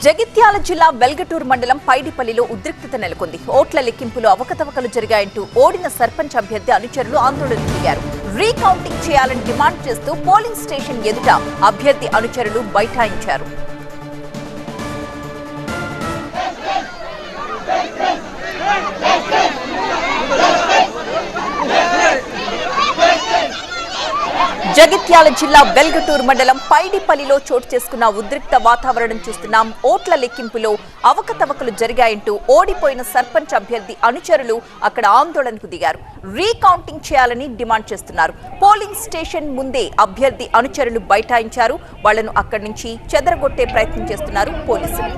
జగిత్యాల జిల్లా వెల్గటూర్ మండలం పైడిపల్లిలో ఉద్రిక్తత నెలకొంది. ఓట్ల లెక్కింపులో అవకతవకలు జరిగాయంటూ ఓడిన సర్పంచ్ అభ్యర్థి అనుచరులు ఆందోళన చేశారు. రీకౌంటింగ్ చేయాలని డిమాండ్ చేస్తూ పోలింగ్ స్టేషన్ ఎదుట అభ్యర్థి అనుచరులు బైఠాయించారు. జగిత్యాల జిల్లా వెల్గటూర్ మండలం పైడిపల్లిలో చోటు చేసుకున్న ఉద్రిక్త వాతావరణం చూస్తున్నాం. ఓట్ల లెక్కింపులో అవకతవకలు జరిగాయంటూ ఓడిపోయిన సర్పంచ్ అభ్యర్థి అనుచరులు అక్కడ ఆందోళనకు దిగారు. రీకౌంటింగ్ చేయాలని డిమాండ్ చేస్తున్నారు. పోలింగ్ స్టేషన్ ముందే అభ్యర్థి అనుచరులు బైఠాయించారు. వాళ్లను అక్కడి నుంచి చెదరగొట్టే ప్రయత్నం చేస్తున్నారు పోలీసులు.